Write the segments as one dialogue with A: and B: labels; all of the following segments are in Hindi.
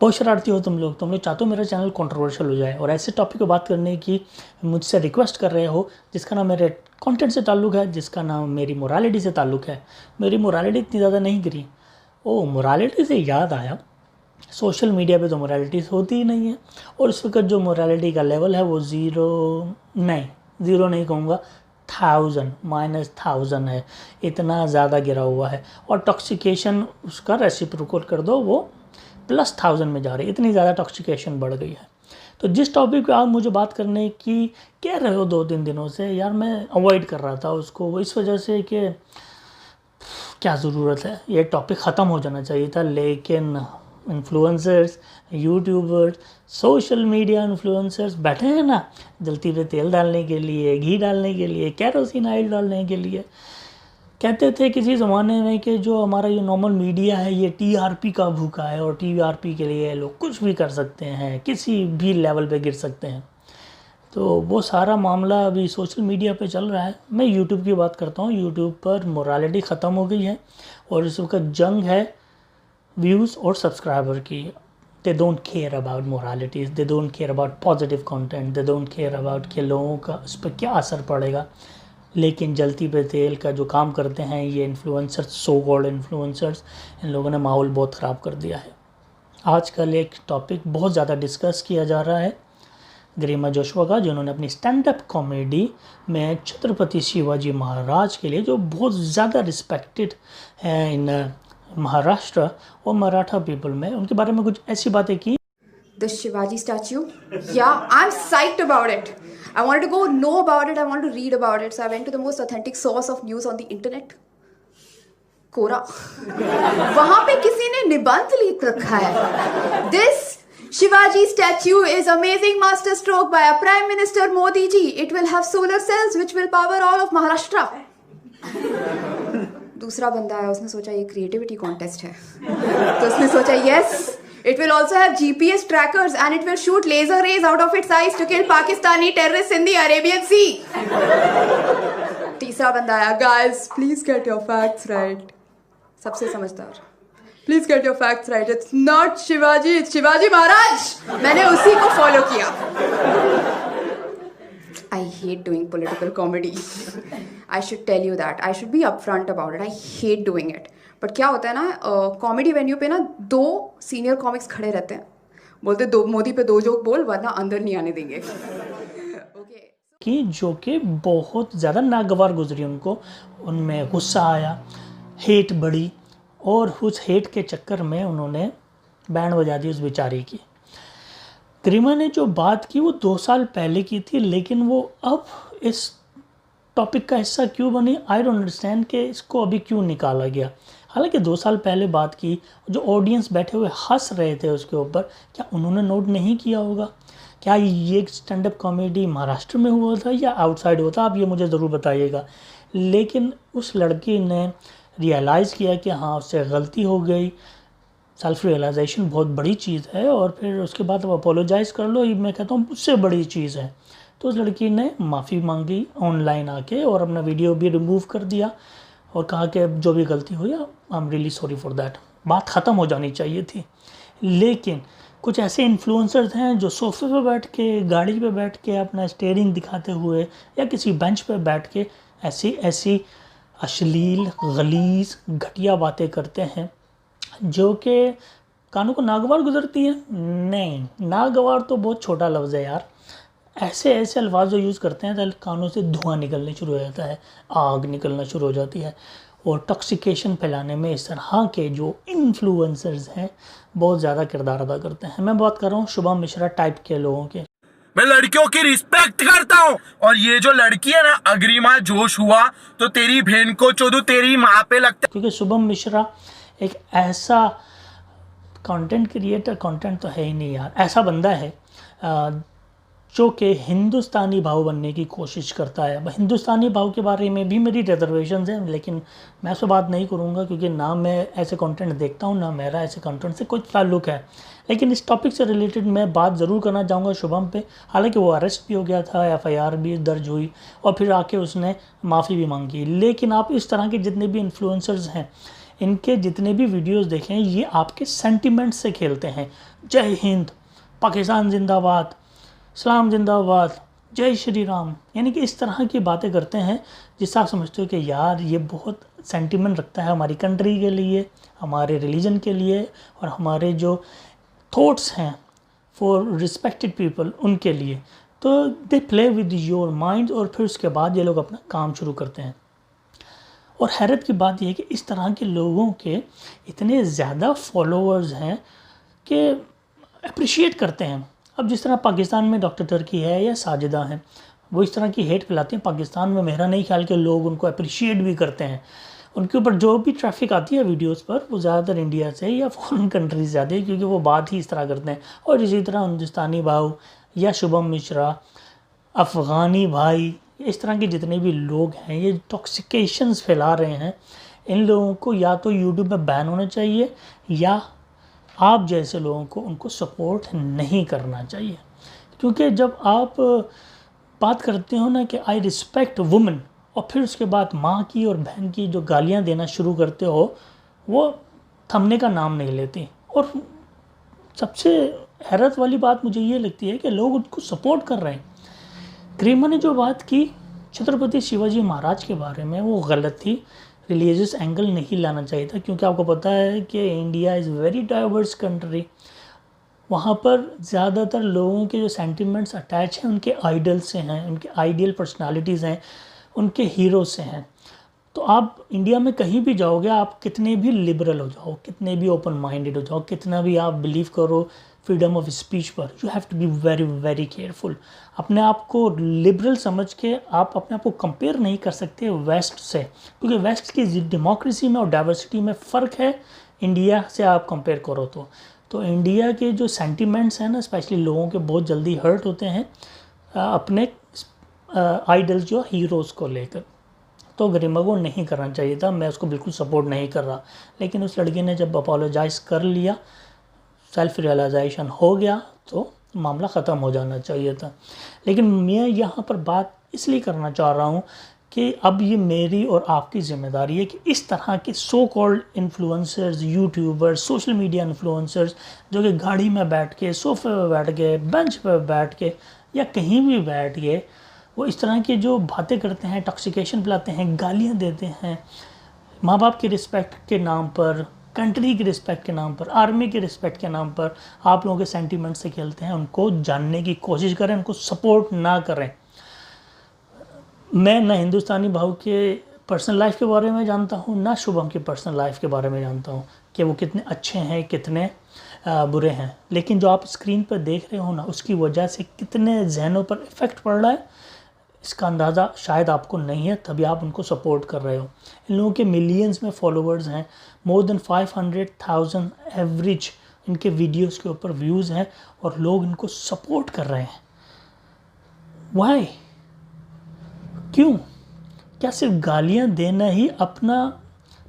A: बहुत शरारती हो तुम लोग चाहते हो मेरा चैनल कंट्रोवर्शियल हो जाए और ऐसे टॉपिक पे बात करने की मुझसे रिक्वेस्ट कर रहे हो जिसका नाम मेरे कंटेंट से ताल्लुक़ है, जिसका नाम मेरी मोरालिटी से ताल्लुक़ है। मेरी मोरालिटी इतनी ज़्यादा नहीं गिरी। ओ, मोरालिटी से याद आया, सोशल मीडिया पे तो मोरालिटी होती ही नहीं है और इस वक्त जो मोरालिटी का लेवल है वो ज़ीरो नहीं कहूँगा, 1000 है। इतना ज़्यादा गिरा हुआ है और टॉक्सिकेशन उसका रेसिप्रोकल कर दो, वो +1000 में जा रही है। इतनी ज़्यादा टॉक्सिकेशन बढ़ गई है। तो जिस टॉपिक पे आप मुझे बात करने की कह रहे हो 2-3 दिनों से, यार मैं अवॉइड कर रहा था उसको इस वजह से कि क्या ज़रूरत है, ये टॉपिक ख़त्म हो जाना चाहिए था। लेकिन influencers, YouTubers, social media influencers बैठे हैं ना जलती पे तेल डालने के लिए, घी डालने के लिए, कैरोसिन ऑयल डालने के लिए। कहते थे किसी ज़माने में कि जो हमारा ये नॉर्मल मीडिया है ये टीआरपी का भूखा है और टीआरपी के लिए लोग कुछ भी कर सकते हैं, किसी भी लेवल पे गिर सकते हैं। तो वो सारा मामला अभी सोशल मीडिया पे चल रहा है। मैं यूट्यूब की बात करता हूँ। यूट्यूब पर मोरालिटी ख़त्म हो गई है और इस वक्त जंग है व्यूज़ और सब्सक्राइबर की। They don't care about moralities, they don't care about positive content, they don't care about कि लोगों का इस पर क्या असर पड़ेगा। लेकिन जलती पे तेल का जो काम करते हैं ये इन्फ्लुएंसर्स, सो कॉल्ड इन्फ्लुएंसर्स, इन लोगों ने माहौल बहुत ख़राब कर दिया है। आजकल एक टॉपिक बहुत ज़्यादा डिस्कस किया जा रहा है गरिमा जोशवा का, जिन्होंने अपनी स्टैंड अप कॉमेडी में छत्रपति शिवाजी महाराज के लिए, जो बहुत ज़्यादा रिस्पेक्टेड है इन महाराष्ट्र और मराठा पीपल में, उनके बारे में कुछ ऐसी बातें की।
B: The Shivaji statue. Yeah, I'm psyched about it. I wanted to go know about it. I wanted to read about it. So I went to the most authentic source of news on the internet. कोरा। वहां पे किसी ने निबंध लिख रखा है। This Shivaji statue is amazing masterstroke by a Prime Minister Modi ji. It will have solar cells which will power all of Maharashtra. दूसरा बंदा है, उसने सोचा ये क्रिएटिविटी कॉन्टेस्ट है, तो उसने सोचा yes. It will also have GPS trackers and it will shoot laser rays out of its eyes to kill Pakistani terrorists in the Arabian Sea. तीसरा बंदा आया, guys, please get your facts right. सबसे समझदार, please get your facts right. It's not Shivaji, it's Shivaji Maharaj. मैंने उसी को फॉलो किया. I hate doing political comedy. I should tell you that. I should be upfront about it. I hate doing it. But क्या होता है ना, कॉमेडी वेन्यू पे ना 2 सीनियर कॉमिक्स खड़े रहते हैं, बोलते दो मोदी पे 2 जोक बोल वरना अंदर नहीं आने देंगे। ओके
A: कि जो कि बहुत ज़्यादा नागवार गुजरी उनको, उनमें गुस्सा आया, हेट बढ़ी और उस हेट के चक्कर में उन्होंने बैंड बजा दी उस बेचारी की। गरिमा ने जो बात की वो 2 साल पहले की थी, लेकिन वो अब इस टॉपिक का हिस्सा क्यों बनी, आई डोंट अंडरस्टैंड कि इसको अभी क्यों निकाला गया। हालांकि 2 साल पहले बात की, जो ऑडियंस बैठे हुए हंस रहे थे उसके ऊपर, क्या उन्होंने नोट नहीं किया होगा? क्या ये स्टैंड अप कॉमेडी महाराष्ट्र में हुआ था या आउटसाइड हुआ था? आप ये मुझे ज़रूर बताइएगा। लेकिन उस लड़की ने रियलाइज़ किया कि हाँ उससे गलती हो गई। सेल्फ रियलाइजेशन बहुत बड़ी चीज़ है और फिर उसके बाद अब अपोलोजाइज़ कर लो, ये मैं कहता हूँ उससे बड़ी चीज़ है। तो उस लड़की ने माफ़ी मांगी ऑनलाइन आके और अपना वीडियो भी रिमूव कर दिया और कहा कि जो भी गलती हुई I am really sorry for that. बात ख़त्म हो जानी चाहिए थी। लेकिन कुछ ऐसे इन्फ्लुएंसर्स हैं जो सोफे पे बैठ के, गाड़ी पे बैठ के अपना स्टीयरिंग दिखाते हुए या किसी बेंच पे बैठ के ऐसी अश्लील, गलीज़, घटिया बातें करते हैं जो कि कानों को नागवार गुजरती हैं। नहीं, नागवार तो बहुत छोटा लफ्ज़ है यार। ऐसे अल्फाज जो यूज़ करते हैं तो कानों से धुआं निकलने शुरू हो जाता है, आग निकलना शुरू हो जाती है। और टॉक्सिकेशन फैलाने में इस तरह के जो इन्फ्लुएंसर्स हैं बहुत ज़्यादा किरदार अदा करते हैं। मैं बात कर रहा हूँ शुभम मिश्रा टाइप के लोगों के।
C: मैं लड़कियों की रिस्पेक्ट करता हूँ और ये जो लड़की है ना अग्रिमा जोश हुआ तो तेरी बहन को चोदू तेरी माँ पे लगता है।
A: क्योंकि शुभम मिश्रा एक ऐसा कंटेंट क्रिएटर, कंटेंट तो है ही नहीं यार, ऐसा बंदा है जो कि हिंदुस्तानी भाव बनने की कोशिश करता है। अब हिंदुस्तानी भाव के बारे में भी मेरी रिजर्वेशंस हैं, लेकिन मैं उस पर बात नहीं करूँगा क्योंकि ना मैं ऐसे कंटेंट देखता हूँ, ना मेरा ऐसे कंटेंट से कोई ताल्लुक़ है। लेकिन इस टॉपिक से रिलेटेड मैं बात ज़रूर करना चाहूँगा शुभम पे। हालांकि वो अरेस्ट भी हो गया था, FIR भी दर्ज हुई और फिर आके उसने माफ़ी भी मांगी। लेकिन आप इस तरह के जितने भी इन्फ्लुएंसर्स हैं, इनके जितने भी वीडियोस देखें ये आपके सेंटिमेंट से खेलते हैं। जय हिंद, पाकिस्तान जिंदाबाद, इस्लाम जिंदाबाद, जय श्री राम, यानी कि इस तरह की बातें करते हैं जिससे आप समझते हो कि यार ये बहुत सेंटिमेंट रखता है हमारी कंट्री के लिए, हमारे रिलीजन के लिए और हमारे जो थॉट्स हैं फॉर रिस्पेक्टेड पीपल उनके लिए। तो they play with your mind और फिर उसके बाद ये लोग अपना काम शुरू करते हैं। और हैरत की बात यह है कि इस तरह के लोगों के इतने ज़्यादा फॉलोअर्स हैं कि अप्रिशिएट करते हैं। अब जिस तरह पाकिस्तान में डॉक्टर टर्की है या साजिदा हैं, वो इस तरह की हेट फैलाते हैं पाकिस्तान में, मेरा नहीं ख्याल कि लोग उनको अप्रिशिएट भी करते हैं। उनके ऊपर जो भी ट्रैफिक आती है वीडियोस पर वो ज़्यादातर इंडिया से या फॉरेन कंट्रीज ज़्यादा है, क्योंकि वो बात ही इस तरह करते हैं। और इसी तरह हिंदुस्तानी भाव या शुभम मिश्रा, अफ़गानी भाई, इस तरह के जितने भी लोग हैं ये टॉक्सिकेशंस फैला रहे हैं। इन लोगों को या तो यूट्यूब में बैन होना चाहिए या आप जैसे लोगों को उनको सपोर्ट नहीं करना चाहिए। क्योंकि जब आप बात करते हो ना कि आई रिस्पेक्ट वुमेन और फिर उसके बाद माँ की और बहन की जो गालियाँ देना शुरू करते हो वो थमने का नाम नहीं लेती। और सबसे हैरत वाली बात मुझे ये लगती है कि लोग उनको सपोर्ट कर रहे हैं। ग्रीमा ने जो बात की छत्रपति शिवाजी महाराज के बारे में वो गलत थी, रिलीजियस एंगल नहीं लाना चाहिए था, क्योंकि आपको पता है कि India is very diverse country. वहाँ पर ज़्यादातर लोगों के जो सेंटिमेंट्स अटैच हैं उनके आइडल से हैं, उनके आइडियल पर्सनालिटीज़ हैं, उनके हीरो से हैं। तो आप इंडिया में कहीं भी जाओगे, आप कितने भी लिबरल हो जाओ, कितने भी ओपन माइंडेड हो जाओ, कितना भी आप बिलीव करो फ्रीडम ऑफ स्पीच पर, you have to be very very careful. अपने आप को लिबरल समझ के आप अपने आप को कंपेयर नहीं कर सकते वेस्ट से, क्योंकि वेस्ट की डेमोक्रेसी में और डाइवर्सिटी में फ़र्क है इंडिया से आप कंपेयर करो तो इंडिया के जो सेंटिमेंट्स हैं ना, स्पेशली लोगों के बहुत जल्दी हर्ट होते हैं अपने आइडल्स जो हीरोज़ को लेकर। तो गरिमा को नहीं करना चाहिए था, मैं उसको बिल्कुल सपोर्ट नहीं कर रहा। लेकिन उस लड़की ने जब अपोलोजाइज़ कर लिया, सेल्फ रियलाइजेशन हो गया, तो मामला ख़त्म हो जाना चाहिए था। लेकिन मैं यहाँ पर बात इसलिए करना चाह रहा हूँ कि अब ये मेरी और आपकी ज़िम्मेदारी है कि इस तरह के so called influencers, YouTubers, social media influencers जो कि गाड़ी में बैठ के, सोफे पे बैठ के, बेंच पे बैठ के या कहीं भी बैठ के वो इस तरह की जो बातें करते हैं, टॉक्सिकेशन फैलाते हैं, गालियाँ देते हैं, माँ बाप की रिस्पेक्ट के नाम पर, कंट्री की रिस्पेक्ट के नाम पर, आर्मी की रिस्पेक्ट के नाम पर आप लोगों के सेंटीमेंट से खेलते हैं, उनको जानने की कोशिश करें, उनको सपोर्ट ना करें। मैं ना हिंदुस्तानी भाव के पर्सनल लाइफ के बारे में जानता हूँ, ना शुभम की पर्सनल लाइफ के बारे में जानता हूँ कि वो कितने अच्छे हैं, कितने बुरे हैं। लेकिन जो आप स्क्रीन पर देख रहे हो ना, उसकी वजह से कितने जहनों पर इफ़ेक्ट पड़ रहा है इसका अंदाज़ा शायद आपको नहीं है, तभी आप उनको सपोर्ट कर रहे हो। इन लोगों के मिलियंस में फॉलोअर्स हैं, मोर देन 500,000 एवरेज इनके वीडियोस के ऊपर व्यूज़ हैं और लोग इनको सपोर्ट कर रहे हैं। वाई? क्यों? क्या सिर्फ गालियां देना ही, अपना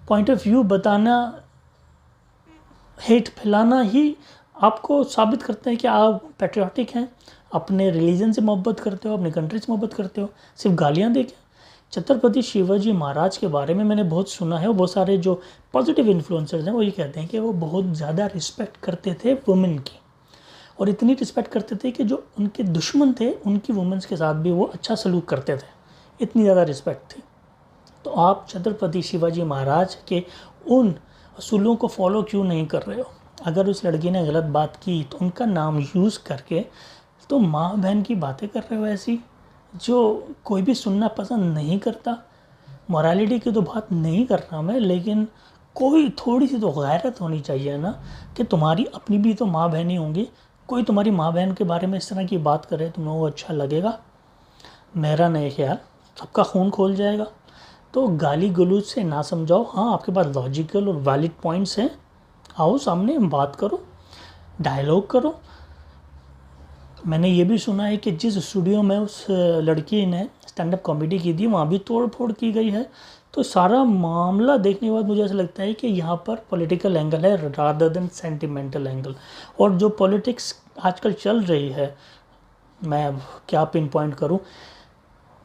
A: पॉइंट ऑफ व्यू बताना, हेट फैलाना ही आपको साबित करते हैं कि आप पैट्रियाटिक हैं, अपने रिलीजन से मोहब्बत करते हो, अपनी कंट्री से मोहब्बत करते हो, सिर्फ गालियां देके? छत्रपति शिवाजी महाराज के बारे में मैंने बहुत सुना है, और बहुत सारे जो पॉजिटिव इन्फ्लुएंसर्स हैं वो ये कहते हैं कि वो बहुत ज़्यादा रिस्पेक्ट करते थे वुमेन की, और इतनी रिस्पेक्ट करते थे कि जो उनके दुश्मन थे उनकी वुमेन्स के साथ भी वो अच्छा सलूक करते थे, इतनी ज़्यादा रिस्पेक्ट थी। तो आप छत्रपति शिवाजी महाराज के उन असूलों को फॉलो क्यों नहीं कर रहे हो? अगर उस लड़की ने गलत बात की तो उनका नाम यूज़ करके तो माँ बहन की बातें कर रहे हो ऐसी, जो कोई भी सुनना पसंद नहीं करता। मोरालिटी की तो बात नहीं कर रहा मैं, लेकिन कोई थोड़ी सी तो गैरत होनी चाहिए ना, कि तुम्हारी अपनी भी तो माँ बहन ही होंगी। कोई तुम्हारी माँ बहन के बारे में इस तरह की बात करे, तुम लोगों को अच्छा लगेगा? मेरा नहीं ख्याल, सबका खून खोल जाएगा। तो गाली गलौज से ना समझाओ। हाँ, आपके पास लॉजिकल और वैलिड पॉइंट्स हैं, आओ सामने बात करो, डायलॉग करो। मैंने ये भी सुना है कि जिस स्टूडियो में उस लड़की ने स्टैंड अप कॉमेडी की थी वहाँ भी तोड़ फोड़ की गई है। तो सारा मामला देखने के बाद मुझे ऐसा लगता है कि यहाँ पर पॉलिटिकल एंगल है रादर देन सेंटिमेंटल एंगल। और जो पॉलिटिक्स आजकल चल रही है, मैं क्या पिन पॉइंट करूँ,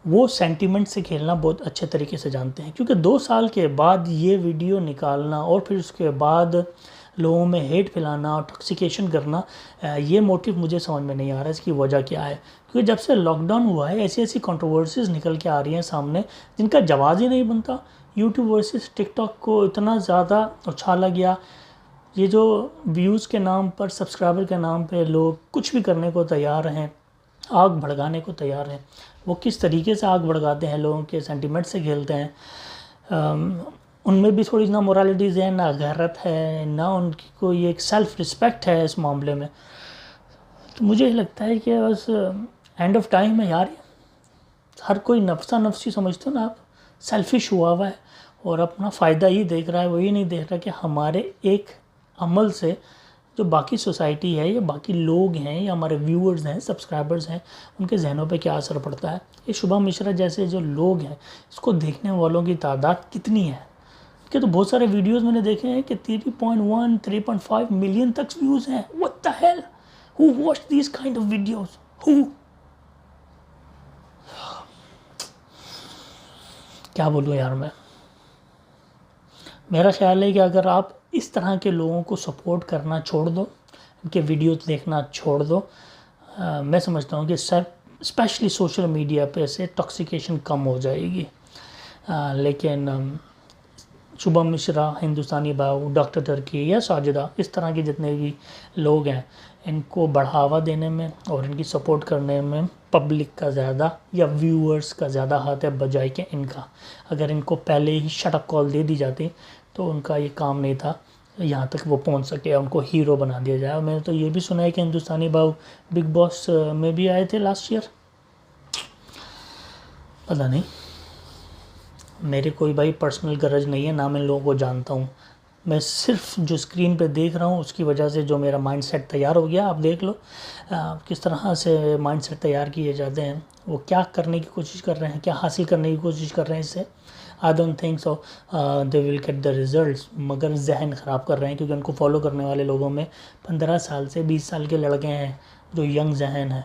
A: वो सेंटिमेंट से खेलना बहुत अच्छे तरीके से जानते हैं, क्योंकि 2 साल के बाद ये वीडियो निकालना और फिर उसके बाद लोगों में हेट फैलाना और टॉक्सिकेशन करना, ये मोटिव मुझे समझ में नहीं आ रहा है इसकी वजह क्या है। क्योंकि जब से लॉकडाउन हुआ है ऐसी ऐसी कंट्रोवर्सीज निकल के आ रही हैं सामने जिनका जवाब ही नहीं बनता। यूट्यूब वर्सेस टिकटॉक को इतना ज़्यादा उछाला गया, ये जो व्यूज़ के नाम पर, सब्सक्राइबर के नाम पे लोग कुछ भी करने को तैयार हैं, आग भड़काने को तैयार हैं। वो किस तरीके से आग भड़काते हैं, लोगों के सेंटिमेंट से खेलते हैं। उनमें भी थोड़ी ना मोरालिटीज़ है, ना गैरत है, ना उनकी कोई एक सेल्फ़ रिस्पेक्ट है इस मामले में। तो मुझे लगता है कि बस एंड ऑफ टाइम है यार, हर कोई नफ्सा नफ्सी समझते हो ना आप, सेल्फिश हुआ है और अपना फ़ायदा ही देख रहा है। वो ये नहीं देख रहा कि हमारे एक अमल से जो बाकी सोसाइटी है या बाकी लोग हैं या हमारे व्यूअर्स हैं, सब्सक्राइबर्स हैं, उनके जहनों पे क्या असर पड़ता है। ये शुभम मिश्रा जैसे जो लोग हैं, इसको देखने वालों की तादाद कितनी है। कि तो बहुत सारे वीडियोस मैंने देखे हैं कि 3.1 3.5 मिलियन तक व्यूज़ हैं। What the hell, who watch this kind of videos, who? क्या बोलूँ यार मैं। मेरा ख्याल है कि अगर आप इस तरह के लोगों को सपोर्ट करना छोड़ दो, उनके वीडियोस देखना छोड़ दो, मैं समझता हूँ कि स्पेशली सोशल मीडिया पे से टॉक्सिकेशन कम हो जाएगी। लेकिन शुभम मिश्रा, हिंदुस्तानी बाबू, डॉक्टर टर्की या साजिदा, इस तरह के जितने भी लोग हैं, इनको बढ़ावा देने में और इनकी सपोर्ट करने में पब्लिक का ज़्यादा या व्यूअर्स का ज़्यादा हाथ है बजाय कि इनका। अगर इनको पहले ही शट अप कॉल दे दी जाती तो उनका ये काम नहीं था यहाँ तक वो पहुँच सके, उनको हीरो बना दिया जाए। मैंने तो ये भी सुना है कि हिंदुस्तानी बाबू बिग बॉस में भी आए थे लास्ट ईयर, पता नहीं। मेरे कोई भाई पर्सनल गरज नहीं है, ना मैं लोगों को जानता हूँ। मैं सिर्फ जो स्क्रीन पे देख रहा हूँ उसकी वजह से जो मेरा माइंडसेट तैयार हो गया। आप देख लो किस तरह से माइंडसेट तैयार किए जाते हैं, वो क्या करने की कोशिश कर रहे हैं, क्या हासिल करने की कोशिश कर रहे हैं इससे। I don't think so they will get the results, मगर जहन ख़राब कर रहे हैं। क्योंकि उनको फॉलो करने वाले लोगों में 15 साल से 20 साल के लड़के हैं जो यंग जहन है।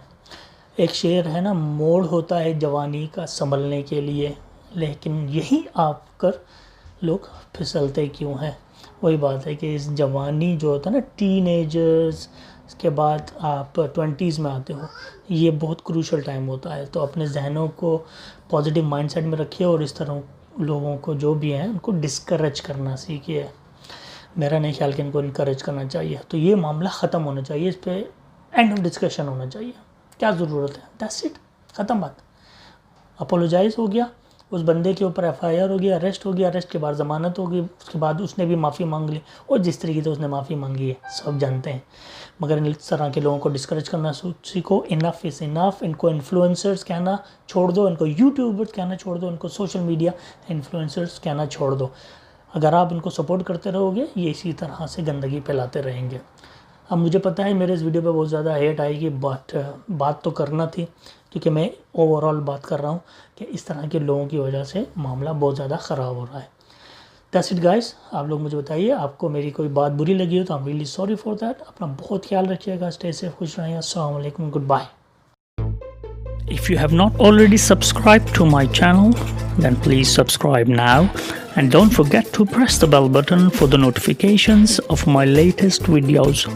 A: एक शेर है ना, मोड़ होता है जवानी का संभलने के लिए, लेकिन यही आप कर लोग फिसलते क्यों हैं। वही बात है कि इस जवानी जो होता है ना, टीनेजर्स के बाद आप 20s में आते हो, ये बहुत क्रूशल टाइम होता है। तो अपने जहनों को पॉजिटिव माइंडसेट में रखिए और इस तरह लोगों को जो भी हैं उनको डिस्करेज करना सीखिए। मेरा नहीं ख्याल कि इनको इनकरेज करना चाहिए। तो ये मामला ख़त्म होना चाहिए, इस पर एंड ऑफ डिस्कशन होना चाहिए। क्या ज़रूरत है, दैट्स इट, ख़त्म बात। अपोलोजाइज़ हो गया, उस बंदे के ऊपर FIR हो गया, अरेस्ट हो गया, अरेस्ट के बाद ज़मानत हो गई, उसके बाद उसने भी माफ़ी मांग ली और जिस तरीके से उसने माफ़ी मांगी है सब जानते हैं। मगर इस तरह के लोगों को डिस्करेज करना सीखो। Enough is enough. इनको इन्फ्लुएंसर्स कहना छोड़ दो, इनको यूट्यूबर्स कहना छोड़ दो, इनको सोशल मीडिया इन्फ्लुएंसर्स कहना छोड़ दो। अगर आप इनको सपोर्ट करते रहोगे ये इसी तरह से गंदगी फैलाते रहेंगे। अब मुझे पता है मेरे इस वीडियो पे बहुत ज़्यादा हेट आएगी, बट बात तो करना थी क्योंकि मैं ओवरऑल बात कर रहा हूँ कि इस तरह के लोगों की वजह से मामला बहुत ज़्यादा ख़राब हो रहा है। That's it guys. आप लोग मुझे बताइए आपको मेरी कोई बात बुरी लगी हो तो I am really sorry for that. अपना बहुत ख्याल रखिएगा, स्टे सेफ, खुश रहिए। अस्सलाम वालेकुम, good bye. If you have not already subscribed to my channel, then please subscribe now and don't forget to press the bell button for the notifications of my latest videos.